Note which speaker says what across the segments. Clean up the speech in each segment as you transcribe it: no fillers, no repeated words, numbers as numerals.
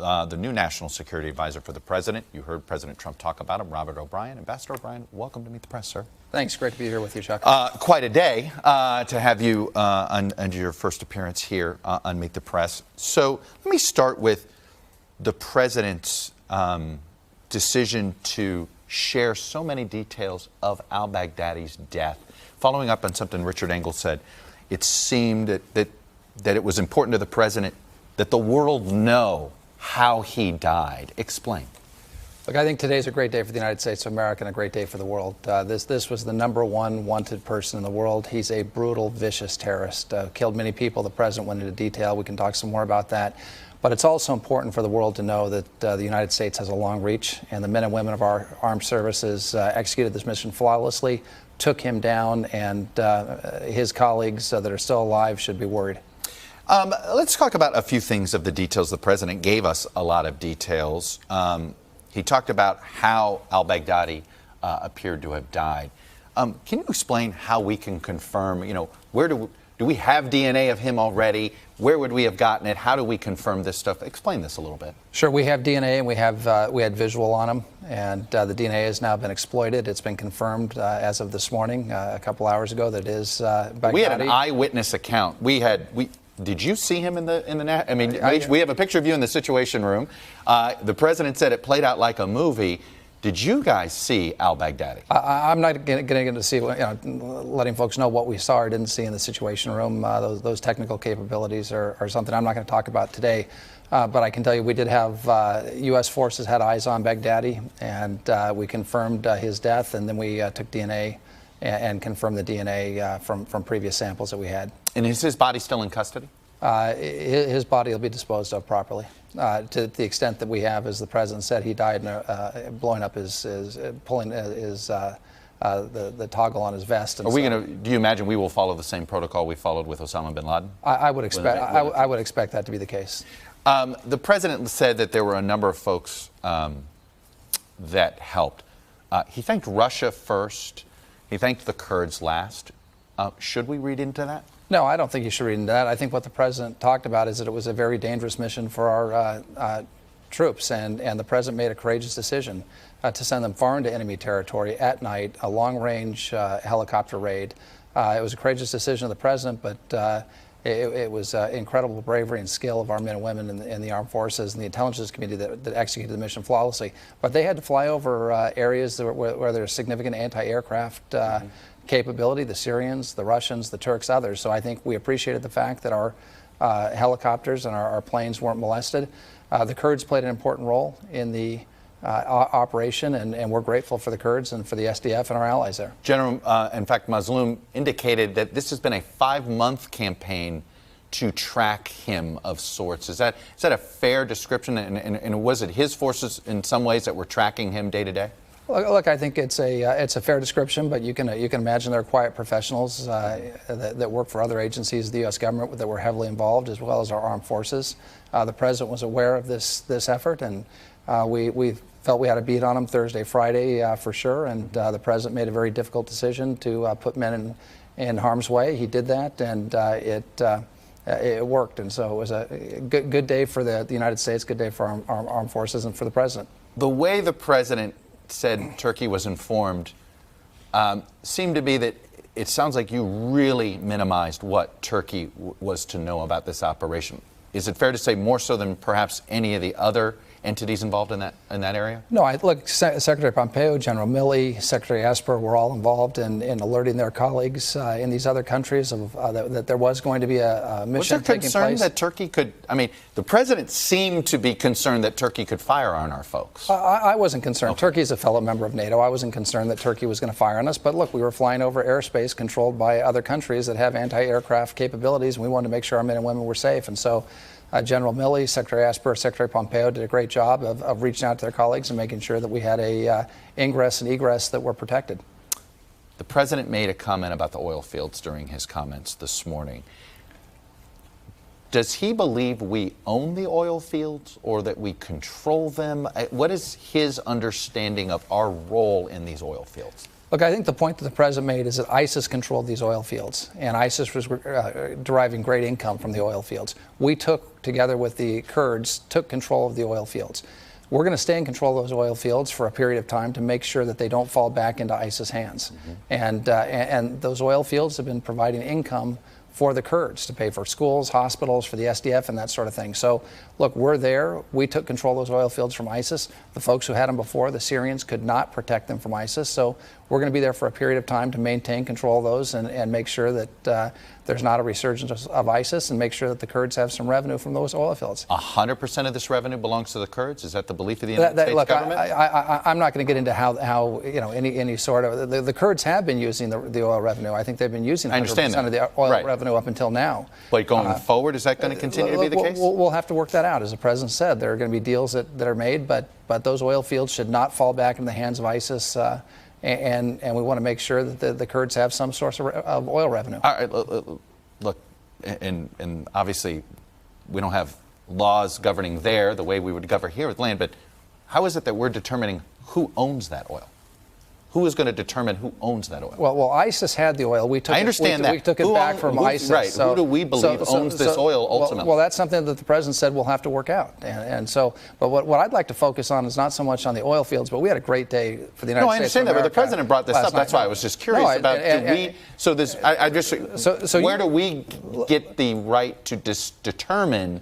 Speaker 1: the new national security advisor for the president. You heard President Trump talk about him, Robert O'Brien. Ambassador O'Brien, welcome to Meet the Press, sir.
Speaker 2: Thanks. Great to be here with you, Chuck.
Speaker 1: Quite a day to have you on your first appearance here on Meet the Press. So let me start with the president's decision to share so many details of al-Baghdadi's death. Following up on something Richard Engel said, it seemed that it was important to the president that the world know how he died. Explain.
Speaker 2: Look, I think today's a great day for the United States of America and a great day for the world. This was the #1 wanted person in the world. He's a brutal, vicious terrorist. Killed many people. The president went into detail. We can talk some more about that. But it's also important for the world to know that the United States has a long reach, and the men and women of our armed services executed this mission flawlessly, took him down, and his colleagues that are still alive should be worried.
Speaker 1: Let's talk about a few things of the details. The president gave us a lot of details. He talked about how al-Baghdadi appeared to have died. Can you explain how we can confirm, where do we have DNA of him already? Where would we have gotten it? How do we confirm this stuff? Explain this a little bit.
Speaker 2: Sure, we have DNA and we had visual on him, and the DNA has now been exploited. It's been confirmed as of this morning, a couple hours ago, that it is Baghdadi.
Speaker 1: We had an eyewitness account. Did you see him in the? I mean, we have a picture of you in the Situation Room. The president said it played out like a movie. Did you guys see al-Baghdadi?
Speaker 2: I'm not going to get into see, letting folks know what we saw or didn't see in the Situation Room. Those technical capabilities are something I'm not going to talk about today. But I can tell you we did have U.S. forces had eyes on Baghdadi, and we confirmed his death, and then we took DNA and confirmed the DNA from previous samples that we had.
Speaker 1: And is his body still in custody?
Speaker 2: His body will be disposed of properly. To the extent that we have, as the president said, he died blowing up pulling the toggle on his vest. And
Speaker 1: do you imagine we will follow the same protocol we followed with Osama bin Laden?
Speaker 2: I would expect. I would expect that to be the case.
Speaker 1: The president said that there were a number of folks that helped. He thanked Russia first. He thanked the Kurds last. Should we read into that?
Speaker 2: No, I don't think you should read into that. I think what the president talked about is that it was a very dangerous mission for our troops, and the president made a courageous decision to send them far into enemy territory at night, a long-range helicopter raid. It was a courageous decision of the president, but it was incredible bravery and skill of our men and women in the armed forces and the intelligence community that executed the mission flawlessly. But they had to fly over areas where there's significant anti-aircraft capability, the Syrians, the Russians, the Turks, others. So I think we appreciated the fact that our helicopters and our planes weren't molested. The Kurds played an important role in the operation, and we're grateful for the Kurds and for the SDF and our allies there.
Speaker 1: General, in fact, Mazloum indicated that this has been a 5-month campaign to track him of sorts. Is that a fair description? And was it his forces in some ways that were tracking him day to day?
Speaker 2: Look, I think it's a fair description, but you can imagine there are quiet professionals that work for other agencies of the U.S. government that were heavily involved, as well as our armed forces. The president was aware of this effort, and we felt we had a beat on him Thursday, Friday for sure, and the president made a very difficult decision to put men in harm's way. He did that, and it worked, and so it was a good day for the United States, good day for our armed forces and for the president.
Speaker 1: The way the president said Turkey was informed seemed to be that it sounds like you really minimized what Turkey was to know about this operation. Is it fair to say more so than perhaps any of the other entities involved in that area?
Speaker 2: No, look, Secretary Pompeo, General Milley, Secretary Esper were all involved in alerting their colleagues in these other countries that there was going to be a mission taking place.
Speaker 1: Was there concern that Turkey could, the president seemed to be concerned that Turkey could fire on our folks.
Speaker 2: I wasn't concerned.
Speaker 1: Okay.
Speaker 2: Turkey is a fellow member of NATO. I wasn't concerned that Turkey was going to fire on us. But look, we were flying over airspace controlled by other countries that have anti-aircraft capabilities, and we wanted to make sure our men and women were safe. And so General Milley, Secretary Esper, Secretary Pompeo did a great job of reaching out to their colleagues and making sure that we had a ingress and egress that were protected.
Speaker 1: The president made a comment about the oil fields during his comments this morning. Does he believe we own the oil fields or that we control them? What is his understanding of our role in these oil fields?
Speaker 2: Look, I think the point that the president made is that ISIS controlled these oil fields, and ISIS was deriving great income from the oil fields. We took, together with the Kurds, took control of the oil fields. We're going to stay in control of those oil fields for a period of time to make sure that they don't fall back into ISIS hands. And those oil fields have been providing income for the Kurds to pay for schools, hospitals, for the SDF, and that sort of thing. So, look, we're there. We took control of those oil fields from ISIS. The folks who had them before, the Syrians, could not protect them from ISIS. So we're going to be there for a period of time to maintain control of those and make sure that there's not a resurgence of ISIS, and make sure that the Kurds have some revenue from those oil fields.
Speaker 1: 100% of this revenue belongs to the Kurds? Is that the belief of the United States government?
Speaker 2: I'm not going to get into how any sort of the Kurds have been using the oil revenue. I think they've been using 100% of the oil revenue up until now.
Speaker 1: But going forward, is that going to continue to be the case?
Speaker 2: We'll have to work that out. As the president said, there are going to be deals that are made, but those oil fields should not fall back in the hands of ISIS. And we want to make sure that the Kurds have some source of oil revenue.
Speaker 1: All right, look, and obviously we don't have laws governing there the way we would govern here with land, but how is it that we're determining who owns that oil? Who is going to determine who owns that oil?
Speaker 2: Well, ISIS had the oil. We took
Speaker 1: I understand that.
Speaker 2: We took it back from ISIS.
Speaker 1: Right. So, who do we believe owns this oil ultimately?
Speaker 2: Well, that's something that the president said we'll have to work out. And so, but what I'd like to focus on is not so much on the oil fields, but we had a great day for the United States.
Speaker 1: No, I understand that, but the president brought this up. That's why I was just curious about. Where do we get the right to determine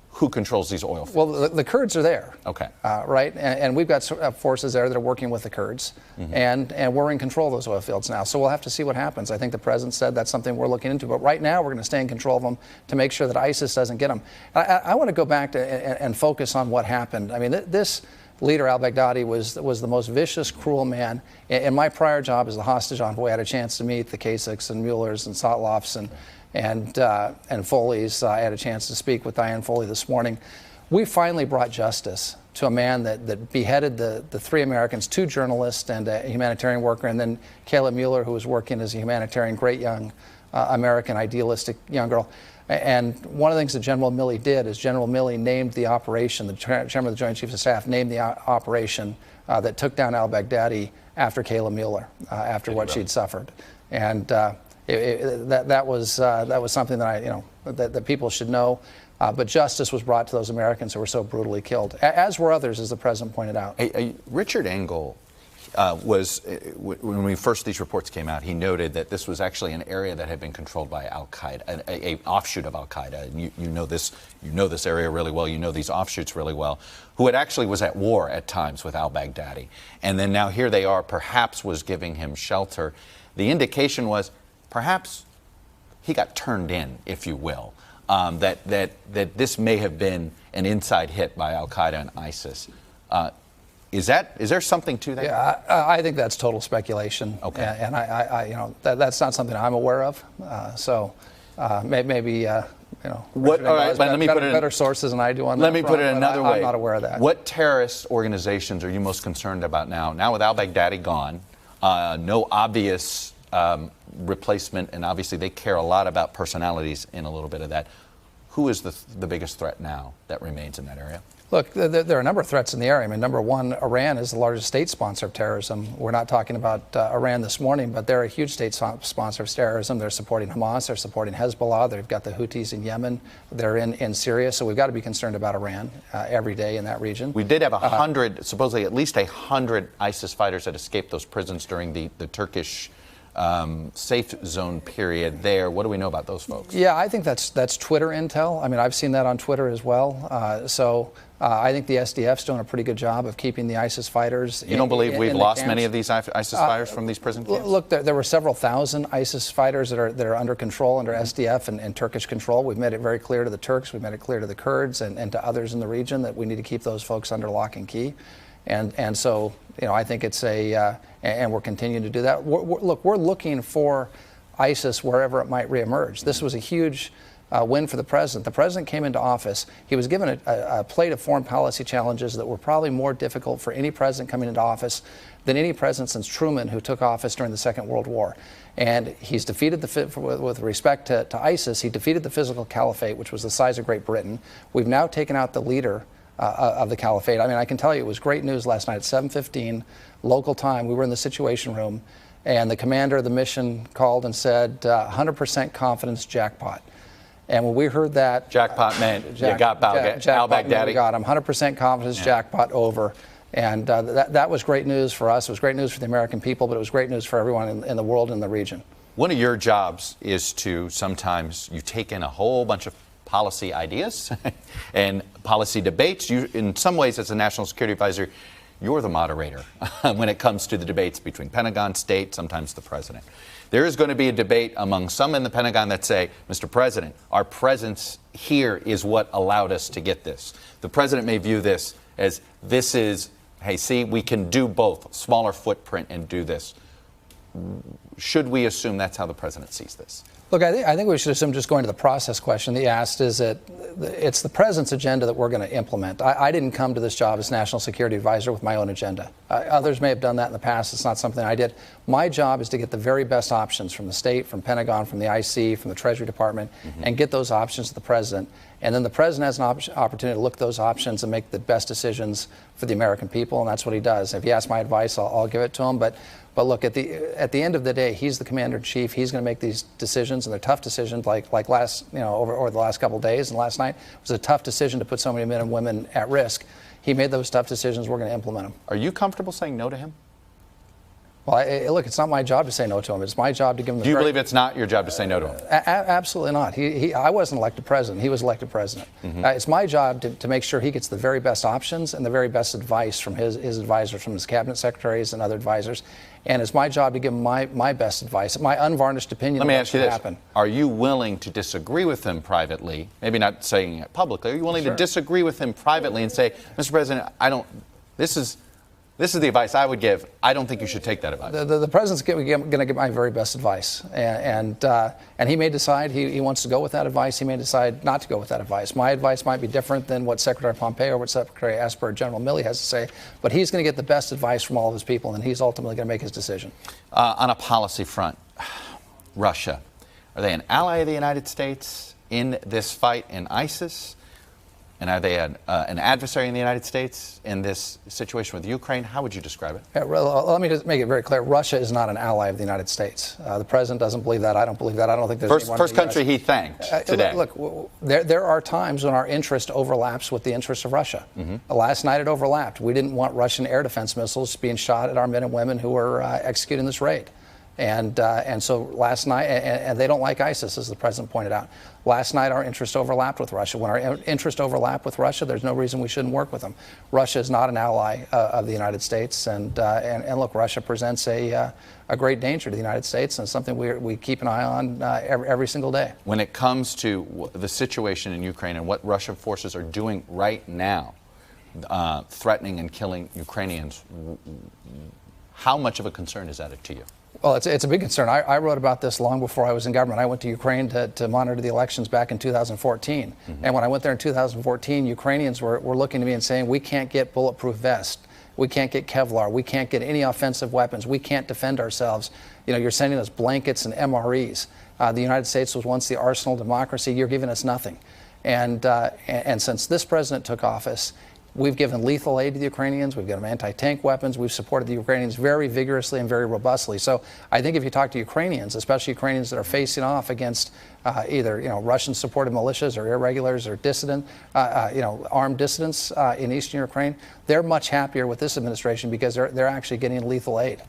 Speaker 1: who controls these oil fields?
Speaker 2: Well, the Kurds are there. Okay. Right? And we've got forces there that are working with the Kurds, and we're in control of those oil fields now. So we'll have to see what happens. I think the president said that's something we're looking into. But right now, we're going to stay in control of them to make sure that ISIS doesn't get them. I want to go back to and focus on what happened. I mean, this leader, Al-Baghdadi, was the most vicious, cruel man. In my prior job as the hostage envoy, I had a chance to meet the Kasichs and Muellers and Sotlofs and Foley's. I had a chance to speak with Diane Foley this morning. We finally brought justice to a man that beheaded the three Americans, two journalists and a humanitarian worker, and then Kayla Mueller, who was working as a humanitarian, great young American, idealistic young girl. And one of the things that General Milley did is General Milley named the operation, the chairman of the Joint Chiefs of Staff named the operation that took down al-Baghdadi after Kayla Mueller, after what she'd suffered. And that was something that that people should know. But justice was brought to those Americans who were so brutally killed, as were others, as the president pointed out.
Speaker 1: Richard Engel when these reports came out, he noted that this was actually an area that had been controlled by Al-Qaeda, an offshoot of Al-Qaeda. And you know this area really well. You know these offshoots really well. Who actually was at war at times with al-Baghdadi, and then now here they are, perhaps was giving him shelter. The indication was perhaps he got turned in, if you will. That this may have been an inside hit by Al-Qaeda and ISIS. Is there something to that?
Speaker 2: Yeah, I think that's total speculation. Okay. And that's not something I'm aware of. Maybe
Speaker 1: what? All right,
Speaker 2: let me put it better sources than I do on that.
Speaker 1: Let me put it another way.
Speaker 2: I'm not aware of that.
Speaker 1: What terrorist organizations are you most concerned about now? Now with al-Baghdadi gone, no obvious replacement, and obviously they care a lot about personalities in a little bit of that. Who is the biggest threat now that remains in that area?
Speaker 2: Look, there are a number of threats in the area. I mean, number one, Iran is the largest state sponsor of terrorism. We're not talking about Iran this morning, but they're a huge state sponsor of terrorism. They're supporting Hamas. They're supporting Hezbollah. They've got the Houthis in Yemen. They're in Syria. So we've got to be concerned about Iran every day in that region.
Speaker 1: We did have 100, supposedly at least 100 ISIS fighters that escaped those prisons during the Turkish safe zone period there. What do we know about those folks?
Speaker 2: Yeah, I think that's Twitter intel. I mean, I've seen that on Twitter as well. I think the SDF's doing a pretty good job of keeping the ISIS fighters.
Speaker 1: You don't believe we've lost many of these ISIS fighters from these prison camps?
Speaker 2: Look, there were several thousand ISIS fighters that are under control, under SDF and Turkish control. We've made it very clear to the Turks, we've made it clear to the Kurds and to others in the region that we need to keep those folks under lock and key. And so, I think it's and we're continuing to do that. We're looking for ISIS wherever it might reemerge. This was a huge win for the president. The president came into office. He was given a plate of foreign policy challenges that were probably more difficult for any president coming into office than any president since Truman, who took office during the Second World War. And he's defeated with respect to ISIS, he defeated the physical caliphate, which was the size of Great Britain. We've now taken out the leader of the caliphate. I mean, I can tell you it was great news last night at 7:15 local time. We were in the Situation Room. And the commander of the mission called and said, 100% confidence jackpot. And when we heard that...
Speaker 1: Jackpot meant you got Al-Baghdadi.
Speaker 2: We got him. 100% confidence, jackpot over. And that was great news for us. It was great news for the American people, but it was great news for everyone in the world and the region.
Speaker 1: One of your jobs is to sometimes you take in a whole bunch of policy ideas and policy debates. You, in some ways, as a national security advisor, you're the moderator when it comes to the debates between Pentagon, state, sometimes the president. There is going to be a debate among some in the Pentagon that say, Mr. President, our presence here is what allowed us to get this. The president may view this as this is, hey, see, we can do both, smaller footprint and do this. Should we assume that's how the president sees this?
Speaker 2: Look, I think we should assume, just going to the process question that you asked, is that it's the president's agenda that we're going to implement. I didn't come to this job as national security advisor with my own agenda. Others may have done that in the past. It's not something I did. My job is to get the very best options from the state, from Pentagon, from the IC, from the Treasury Department, and get those options to the president. And then the president has an opportunity to look at those options and make the best decisions for the American people, and that's what he does. If you ask my advice, I'll give it to him. But look, at the end of the day, he's the commander-in-chief. He's going to make these decisions, and they're tough decisions. Like last, over the last couple of days and last night, it was a tough decision to put so many men and women at risk. He made those tough decisions. We're going to implement them.
Speaker 1: Are you comfortable saying no to him?
Speaker 2: Well, look, it's not my job to say no to him. It's my job to give him the...
Speaker 1: Do you believe it's not your job to say no to him?
Speaker 2: Absolutely not. I wasn't elected president. He was elected president. It's my job to make sure he gets the very best options and the very best advice from his advisors, from his cabinet secretaries and other advisors. And it's my job to give him my best advice, my unvarnished opinion.
Speaker 1: Let me ask you this. Are you willing to disagree with him privately, maybe not saying it publicly, are you willing to disagree with him privately and say, Mr. President, this is the advice I would give. I don't think you should take that advice.
Speaker 2: The president's going to get my very best advice, and he may decide he wants to go with that advice. He may decide not to go with that advice. My advice might be different than what Secretary Pompeo or what Secretary Esper or General Milley has to say, but he's going to get the best advice from all of his people, and he's ultimately going to make his decision. On
Speaker 1: a policy front, Russia, are they an ally of the United States in this fight in ISIS? And are they an adversary in the United States in this situation with Ukraine? How would you describe it?
Speaker 2: Let me just make it very clear. Russia is not an ally of the United States. The president doesn't believe that. I don't believe that. I don't think there's
Speaker 1: first country he thanked today.
Speaker 2: Look, there are times when our interest overlaps with the interest of Russia. Last night it overlapped. We didn't want Russian air defense missiles being shot at our men and women who were executing this raid. And so last night, and they don't like ISIS, as the president pointed out. Last night, our interest overlapped with Russia. When our interest overlapped with Russia, there's no reason we shouldn't work with them. Russia is not an ally of the United States, and look, Russia presents a great danger to the United States, and something we keep an eye on every single day. When it comes to the situation in Ukraine and what Russian forces are doing right now, threatening and killing Ukrainians, how much of a concern is that to you? Well, it's a big concern. I wrote about this long before I was in government. I went to Ukraine to monitor the elections back in 2014. And when I went there in 2014, Ukrainians were looking to me and saying, we can't get bulletproof vests. We can't get Kevlar. We can't get any offensive weapons. We can't defend ourselves. You're sending us blankets and MREs. The United States was once the arsenal of democracy. You're giving us nothing. And since this president took office, we've given lethal aid to the Ukrainians. We've given them anti-tank weapons. We've supported the Ukrainians very vigorously and very robustly. So I think if you talk to Ukrainians, especially Ukrainians that are facing off against either Russian-supported militias or irregulars or dissident, armed dissidents in eastern Ukraine, they're much happier with this administration because they're actually getting lethal aid.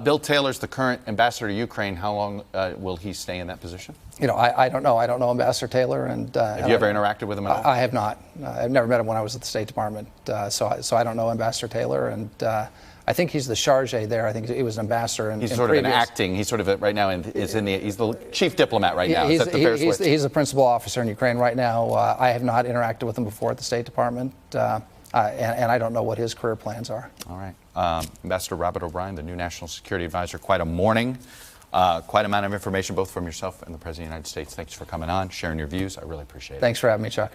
Speaker 2: Bill Taylor's the current ambassador to Ukraine. How long will he stay in that position? I don't know. I don't know Ambassador Taylor. And have you ever interacted with him at all? I have not. I've never met him when I was at the State Department. So I don't know Ambassador Taylor. And I think he's the charge there. I think he was an ambassador. He's sort of an acting. He's sort of right now he's the chief diplomat right now. He's the principal officer in Ukraine right now. I have not interacted with him before at the State Department. And I don't know what his career plans are. All right. Ambassador Robert O'Brien, the new National Security Advisor, quite a morning, quite amount of information both from yourself and the President of the United States. Thanks for coming on, sharing your views. I really appreciate it. Thanks for having me, Chuck.